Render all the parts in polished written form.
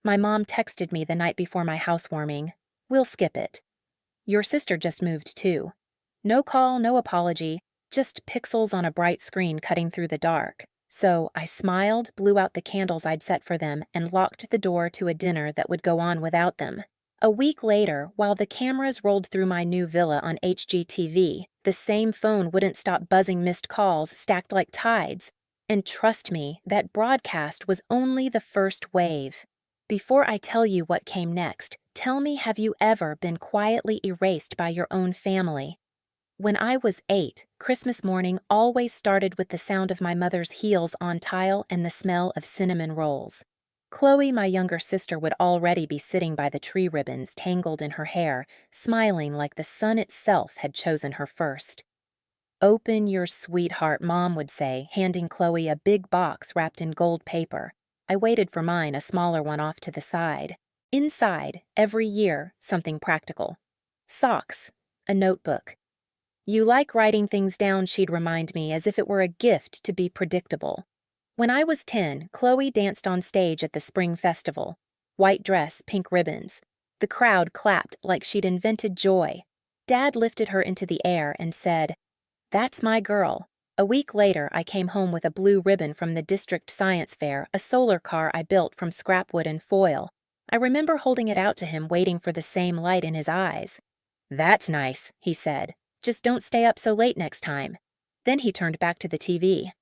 My mom texted me the night before my housewarming. We'll skip it. Your sister just moved too. No call, no apology, just pixels on a bright screen cutting through the dark. So I smiled, blew out the candles I'd set for them, and locked the door to a dinner that would go on without them. A week later, while the cameras rolled through my new villa on HGTV, the same phone wouldn't stop buzzing missed calls stacked like tides. And trust me, that broadcast was only the first wave. Before I tell you what came next, tell me, have you ever been quietly erased by your own family? When I was 8, Christmas morning always started with the sound of my mother's heels on tile and the smell of cinnamon rolls. Chloe, my younger sister, would already be sitting by the tree ribbons tangled in her hair, smiling like the sun itself had chosen her first. "Open your sweetheart," Mom would say, handing Chloe a big box wrapped in gold paper. I waited for mine, a smaller one off to the side. Inside, every year, something practical. Socks, a notebook. "You like writing things down," she'd remind me, as if it were a gift to be predictable. When I was 10, Chloe danced on stage at the spring festival. White dress, pink ribbons. The crowd clapped like she'd invented joy. Dad lifted her into the air and said, "That's my girl." A week later, I came home with a blue ribbon from the district science fair, a solar car I built from scrap wood and foil. I remember holding it out to him, waiting for the same light in his eyes. "That's nice," he said. "Just don't stay up so late next time." Then he turned back to the TV.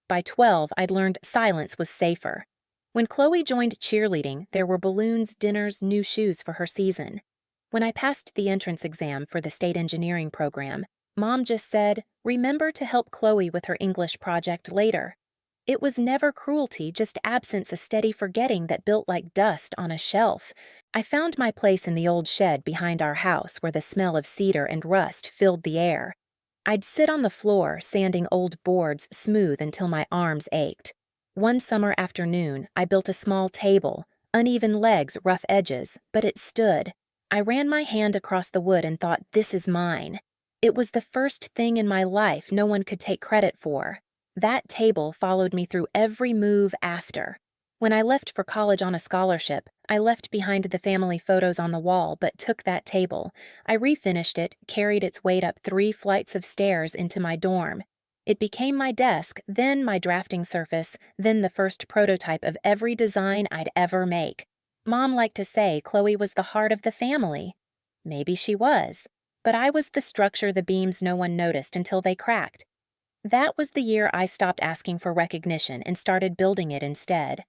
By 12, I'd learned silence was safer. When Chloe joined cheerleading, there were balloons, dinners, new shoes for her season. When I passed the entrance exam for the state engineering program, Mom just said, "Remember to help Chloe with her English project later." It was never cruelty, just absence, a steady forgetting that built like dust on a shelf. I found my place in the old shed behind our house where the smell of cedar and rust filled the air. I'd sit on the floor, sanding old boards smooth until my arms ached. One summer afternoon, I built a small table, uneven legs, rough edges, but it stood. I ran my hand across the wood and thought, this is mine. It was the first thing in my life no one could take credit for. That table followed me through every move after. When I left for college on a scholarship, I left behind the family photos on the wall but took that table. I refinished it, carried its weight up 3 flights of stairs into my dorm. It became my desk, then my drafting surface, then the first prototype of every design I'd ever make. Mom liked to say Chloe was the heart of the family. Maybe she was, but I was the structure, the beams no one noticed until they cracked. That was the year I stopped asking for recognition and started building it instead.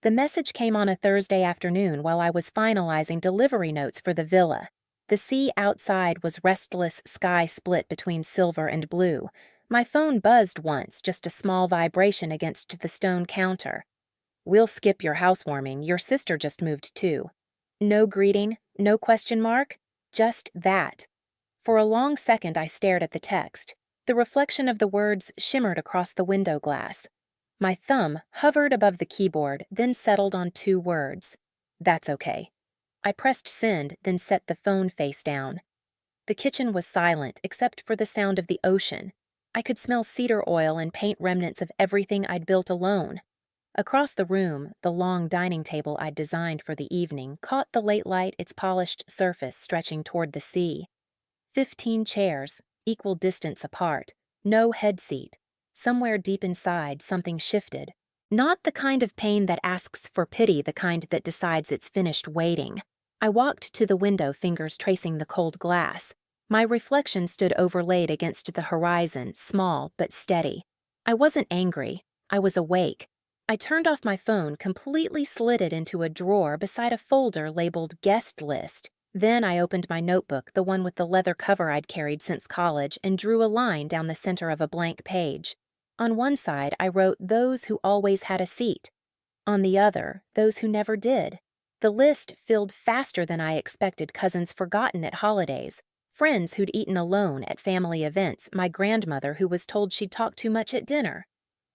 The message came on a Thursday afternoon while I was finalizing delivery notes for the villa. The sea outside was restless sky split between silver and blue. My phone buzzed once, just a small vibration against the stone counter. "We'll skip your housewarming. Your sister just moved too." No greeting, no question mark, just that. For a long second I stared at the text. The reflection of the words shimmered across the window glass. My thumb hovered above the keyboard, then settled on 2 words. "That's okay." I pressed send, then set the phone face down. The kitchen was silent, except for the sound of the ocean. I could smell cedar oil and paint remnants of everything I'd built alone. Across the room, the long dining table I'd designed for the evening caught the late light, its polished surface stretching toward the sea. 15 chairs, equal distance apart, no head seat. Somewhere deep inside, something shifted. Not the kind of pain that asks for pity, the kind that decides it's finished waiting. I walked to the window, fingers tracing the cold glass. My reflection stood overlaid against the horizon, small but steady. I wasn't angry. I was awake. I turned off my phone, completely slid it into a drawer beside a folder labeled Guest List. Then I opened my notebook, the one with the leather cover I'd carried since college, and drew a line down the center of a blank page. On one side, I wrote those who always had a seat. On the other, those who never did. The list filled faster than I expected: cousins forgotten at holidays, friends who'd eaten alone at family events, my grandmother who was told she'd talk too much at dinner.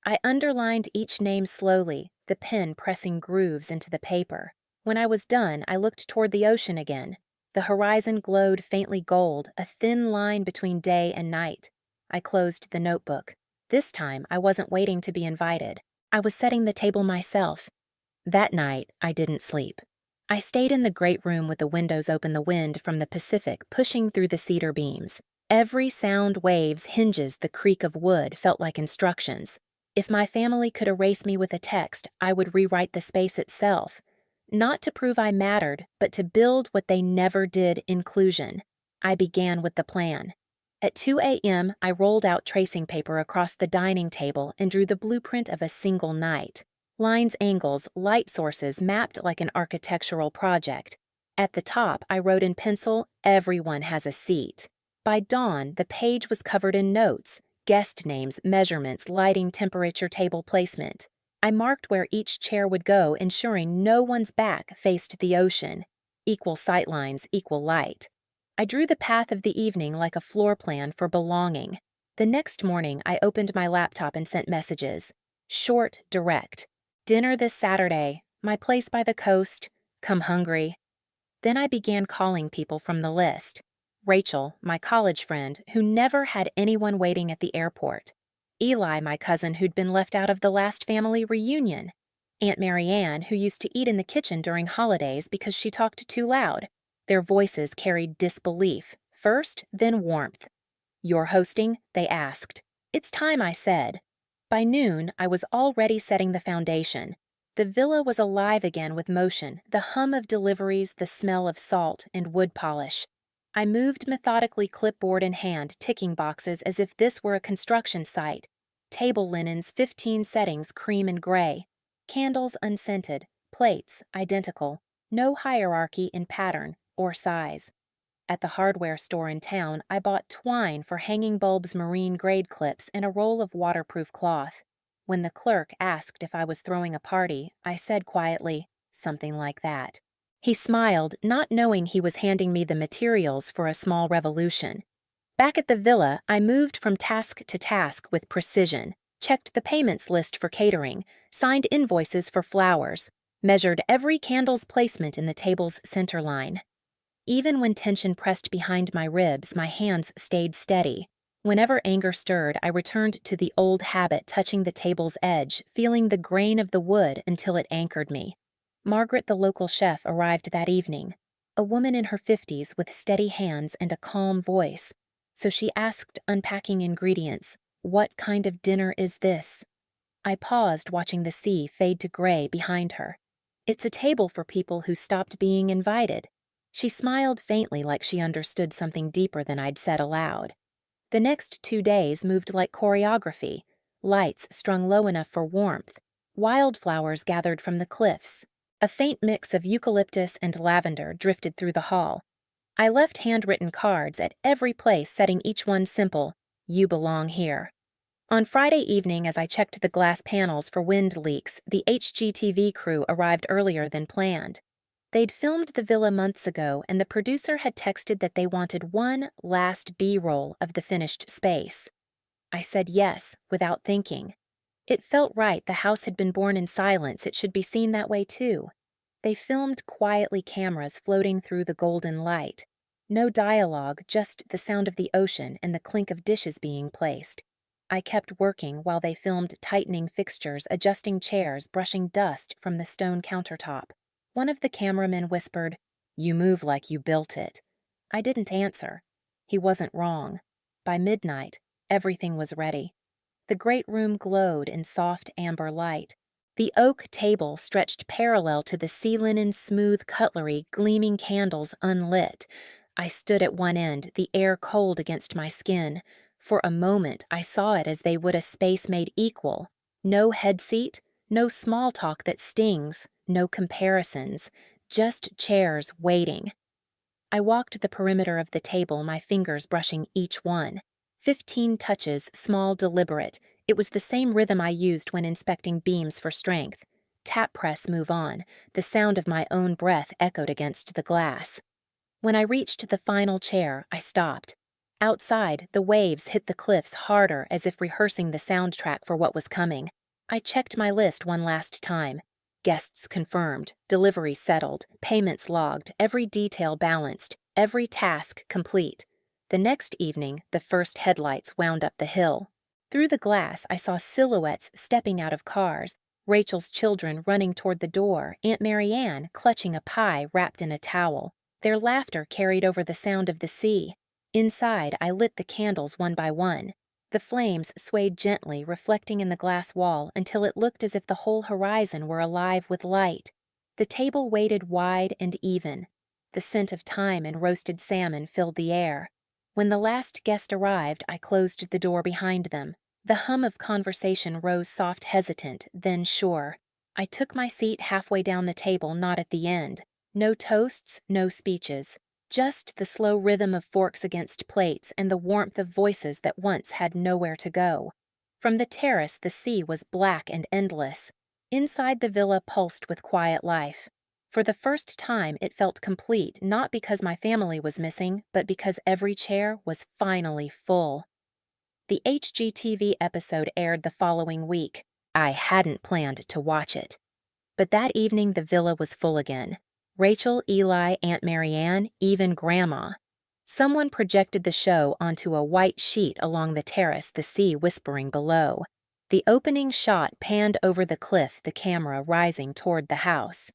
I underlined each name slowly, the pen pressing grooves into the paper. When I was done, I looked toward the ocean again. The horizon glowed faintly gold, a thin line between day and night. I closed the notebook. This time, I wasn't waiting to be invited. I was setting the table myself. That night, I didn't sleep. I stayed in the great room with the windows open, the wind from the Pacific pushing through the cedar beams. Every sound waves, hinges, the creak of wood felt like instructions. If my family could erase me with a text, I would rewrite the space itself. Not to prove I mattered, but to build what they never did, inclusion. I began with the plan. At 2 a.m., I rolled out tracing paper across the dining table and drew the blueprint of a single night. Lines, angles, light sources mapped like an architectural project. At the top, I wrote in pencil, "Everyone has a seat." By dawn, the page was covered in notes, guest names, measurements, lighting, temperature, table placement. I marked where each chair would go, ensuring no one's back faced the ocean. Equal sightlines, equal light. I drew the path of the evening like a floor plan for belonging. The next morning, I opened my laptop and sent messages. Short, direct. "Dinner this Saturday. My place by the coast. Come hungry." Then I began calling people from the list. Rachel, my college friend, who never had anyone waiting at the airport. Eli, my cousin who'd been left out of the last family reunion. Aunt Marianne, who used to eat in the kitchen during holidays because she talked too loud. Their voices carried disbelief, first, then warmth. "You're hosting?" they asked. "It's time," I said. By noon, I was already setting the foundation. The villa was alive again with motion, the hum of deliveries, the smell of salt and wood polish. I moved methodically, clipboard in hand, ticking boxes as if this were a construction site. Table linens, 15 settings, cream and gray. Candles unscented, plates identical, no hierarchy in pattern or size. At the hardware store in town, I bought twine for hanging bulbs, marine grade clips, and a roll of waterproof cloth. When the clerk asked if I was throwing a party, I said quietly, "Something like that." He smiled, not knowing he was handing me the materials for a small revolution. Back at the villa, I moved from task to task with precision, checked the payments list for catering, signed invoices for flowers, measured every candle's placement in the table's center line. Even when tension pressed behind my ribs, my hands stayed steady. Whenever anger stirred, I returned to the old habit, touching the table's edge, feeling the grain of the wood until it anchored me. Margaret, the local chef, arrived that evening, a woman in her 50s with steady hands and a calm voice. So she asked, unpacking ingredients, "What kind of dinner is this?" I paused, watching the sea fade to gray behind her. "It's a table for people who stopped being invited." She smiled faintly, like she understood something deeper than I'd said aloud. The next 2 days moved like choreography, lights strung low enough for warmth, wildflowers gathered from the cliffs. A faint mix of eucalyptus and lavender drifted through the hall. I left handwritten cards at every place, setting each one simple, "You belong here." On Friday evening, as I checked the glass panels for wind leaks, the HGTV crew arrived earlier than planned. They'd filmed the villa months ago, and the producer had texted that they wanted one last B-roll of the finished space. I said yes, without thinking. It felt right. The house had been born in silence. It should be seen that way, too. They filmed quietly, cameras floating through the golden light. No dialogue, just the sound of the ocean and the clink of dishes being placed. I kept working while they filmed, tightening fixtures, adjusting chairs, brushing dust from the stone countertop. One of the cameramen whispered, "You move like you built it." I didn't answer. He wasn't wrong. By midnight, everything was ready. The great room glowed in soft amber light. The oak table stretched parallel to the sea linen smooth cutlery, gleaming candles unlit. I stood at one end, the air cold against my skin. For a moment, I saw it as they would a space made equal. No head seat, no small talk that stings, no comparisons, just chairs waiting. I walked the perimeter of the table, my fingers brushing each one. 15 touches, small, deliberate. It was the same rhythm I used when inspecting beams for strength. Tap, press, move on. The sound of my own breath echoed against the glass. When I reached the final chair, I stopped. Outside, the waves hit the cliffs harder, as if rehearsing the soundtrack for what was coming. I checked my list one last time. Guests confirmed, deliveries settled, payments logged, every detail balanced, every task complete. The next evening, the first headlights wound up the hill. Through the glass, I saw silhouettes stepping out of cars, Rachel's children running toward the door, Aunt Marianne clutching a pie wrapped in a towel. Their laughter carried over the sound of the sea. Inside, I lit the candles one by one. The flames swayed gently, reflecting in the glass wall until it looked as if the whole horizon were alive with light. The table waited wide and even. The scent of thyme and roasted salmon filled the air. When the last guest arrived, I closed the door behind them. The hum of conversation rose soft, hesitant, then sure. I took my seat halfway down the table, not at the end. No toasts, no speeches. Just the slow rhythm of forks against plates and the warmth of voices that once had nowhere to go. From the terrace, the sea was black and endless. Inside the villa pulsed with quiet life. For the first time, it felt complete, not because my family was missing, but because every chair was finally full. The HGTV episode aired the following week. I hadn't planned to watch it. But that evening, the villa was full again. Rachel, Eli, Aunt Marianne, even Grandma. Someone projected the show onto a white sheet along the terrace, the sea whispering below. The opening shot panned over the cliff, the camera rising toward the house.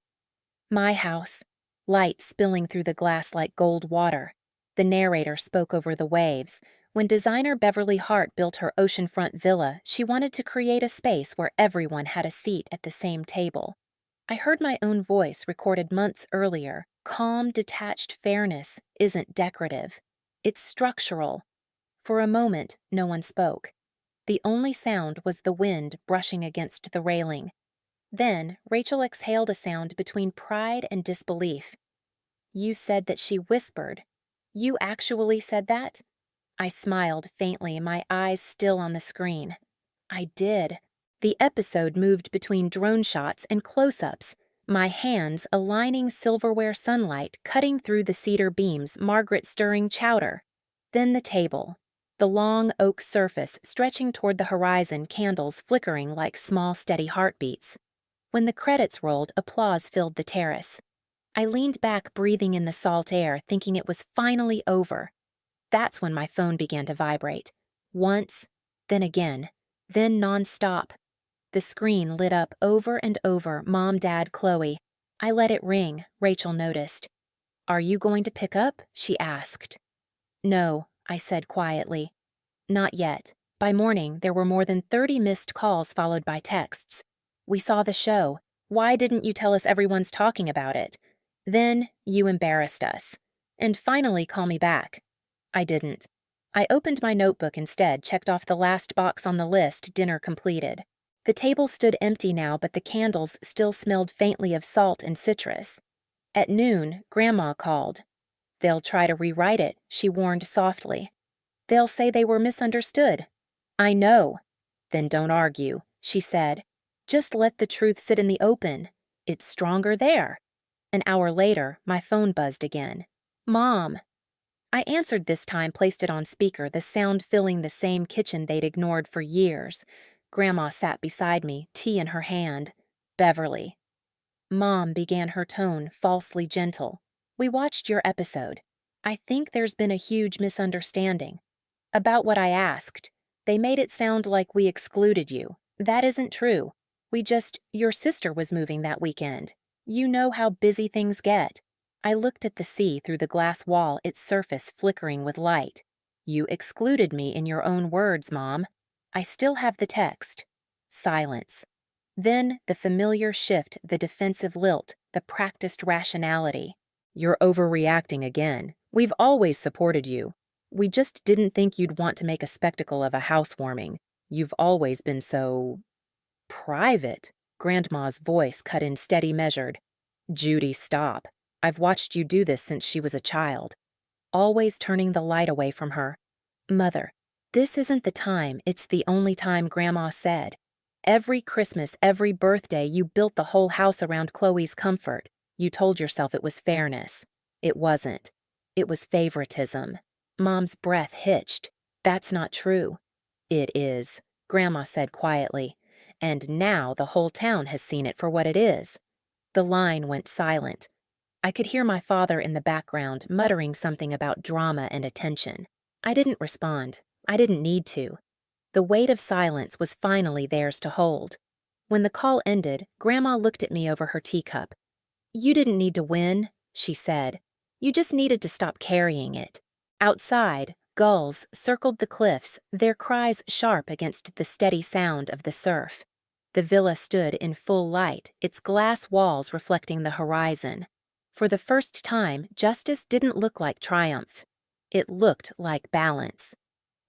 My house. Light spilling through the glass like gold water. The narrator spoke over the waves. When designer Beverly Hart built her oceanfront villa, she wanted to create a space where everyone had a seat at the same table. I heard my own voice recorded months earlier. Calm, detached fairness isn't decorative. It's structural. For a moment, no one spoke. The only sound was the wind brushing against the railing. Then, Rachel exhaled a sound between pride and disbelief. You said that she whispered. You actually said that? I smiled faintly, my eyes still on the screen. I did. The episode moved between drone shots and close-ups, my hands aligning silverware sunlight cutting through the cedar beams, Margaret stirring chowder. Then the table. The long oak surface stretching toward the horizon, candles flickering like small steady heartbeats. When the credits rolled, applause filled the terrace. I leaned back, breathing in the salt air, thinking it was finally over. That's when my phone began to vibrate. Once, then again, then nonstop. The screen lit up over and over, Mom, Dad, Chloe. I let it ring, Rachel noticed. Are you going to pick up? She asked. No, I said quietly. Not yet. By morning, there were more than 30 missed calls followed by texts. We saw the show. Why didn't you tell us everyone's talking about it? Then, you embarrassed us. And finally, call me back. I didn't. I opened my notebook instead, checked off the last box on the list, dinner completed. The table stood empty now, but the candles still smelled faintly of salt and citrus. At noon, Grandma called. They'll try to rewrite it, she warned softly. They'll say they were misunderstood. I know. Then don't argue, she said. Just let the truth sit in the open. It's stronger there. An hour later, my phone buzzed again. Mom. I answered this time, placed it on speaker, the sound filling the same kitchen they'd ignored for years. Grandma sat beside me, tea in her hand. Beverly. Mom, began her tone, falsely gentle. We watched your episode. I think there's been a huge misunderstanding. About what I asked. They made it sound like we excluded you. That isn't true. Your sister was moving that weekend. You know how busy things get. I looked at the sea through the glass wall, its surface flickering with light. You excluded me in your own words, Mom. I still have the text. Silence. Then the familiar shift, the defensive lilt, the practiced rationality. You're overreacting again. We've always supported you. We just didn't think you'd want to make a spectacle of a housewarming. You've always been so... private. Grandma's voice cut in steady, measured. Judy, stop. I've watched you do this since she was a child. Always turning the light away from her. Mother, this isn't the time, it's the only time, Grandma said. Every Christmas, every birthday, you built the whole house around Chloe's comfort. You told yourself it was fairness. It wasn't. It was favoritism. Mom's breath hitched. That's not true. It is, Grandma said quietly. And now the whole town has seen it for what it is. The line went silent. I could hear my father in the background muttering something about drama and attention. I didn't respond. I didn't need to. The weight of silence was finally theirs to hold. When the call ended, Grandma looked at me over her teacup. "You didn't need to win," she said. "You just needed to stop carrying it." Outside, gulls circled the cliffs, their cries sharp against the steady sound of the surf. The villa stood in full light, its glass walls reflecting the horizon. For the first time, justice didn't look like triumph. It looked like balance.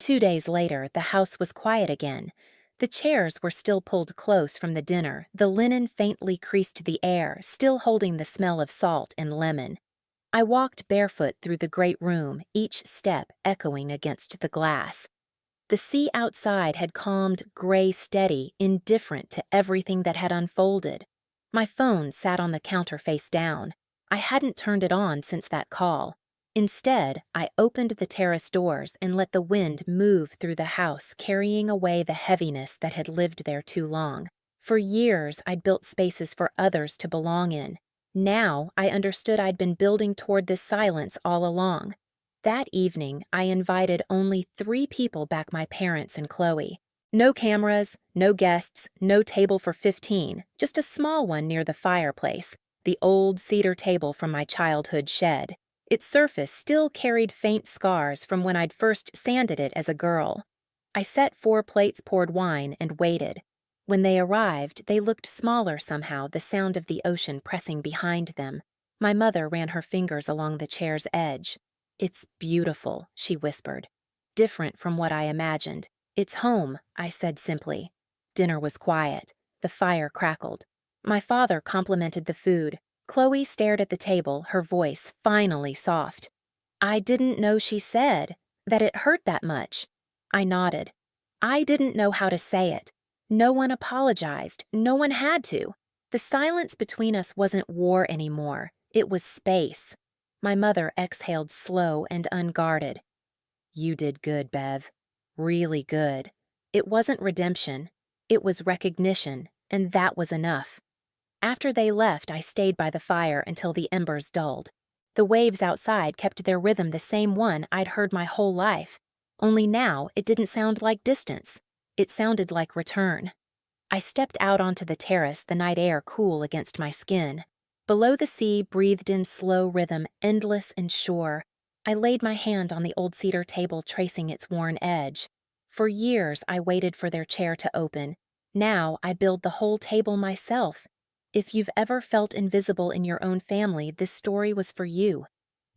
2 days later, the house was quiet again. The chairs were still pulled close from the dinner, the linen faintly creased the air, still holding the smell of salt and lemon. I walked barefoot through the great room, each step echoing against the glass. The sea outside had calmed, gray steady, indifferent to everything that had unfolded. My phone sat on the counter face down. I hadn't turned it on since that call. Instead, I opened the terrace doors and let the wind move through the house, carrying away the heaviness that had lived there too long. For years, I'd built spaces for others to belong in. Now, I understood I'd been building toward this silence all along. That evening, I invited only 3 people back: my parents and Chloe. No cameras, no guests, no table for 15, just a small one near the fireplace, the old cedar table from my childhood shed. Its surface still carried faint scars from when I'd first sanded it as a girl. I set 4 plates, poured wine, and waited. When they arrived, they looked smaller somehow, the sound of the ocean pressing behind them. My mother ran her fingers along the chair's edge. "It's beautiful," she whispered. "Different from what I imagined. It's home," I said simply. Dinner was quiet. The fire crackled. My father complimented the food. Chloe stared at the table, her voice finally soft. "I didn't know," she said, "that it hurt that much." I nodded. I didn't know how to say it. No one apologized. No one had to. The silence between us wasn't war anymore. It was space. My mother exhaled slow and unguarded. "You did good, Bev. Really good." It wasn't redemption. It was recognition, and that was enough. After they left, I stayed by the fire until the embers dulled. The waves outside kept their rhythm, the same one I'd heard my whole life. Only now it didn't sound like distance. It sounded like return. I stepped out onto the terrace, the night air cool against my skin. Below, the sea breathed in slow rhythm, endless and sure. I laid my hand on the old cedar table, tracing its worn edge. For years, I waited for their chair to open. Now I build the whole table myself. If you've ever felt invisible in your own family, this story was for you.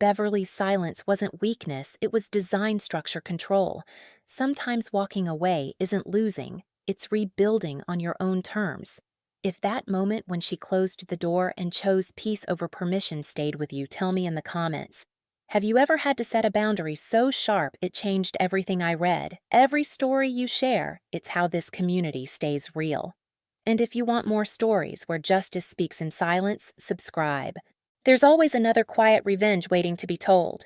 Beverly's silence wasn't weakness, it was design structure control. Sometimes walking away isn't losing, it's rebuilding on your own terms. If that moment when she closed the door and chose peace over permission stayed with you, tell me in the comments. Have you ever had to set a boundary so sharp it changed everything I read? Every story you share, it's how this community stays real. And if you want more stories where justice speaks in silence, subscribe. There's always another quiet revenge waiting to be told.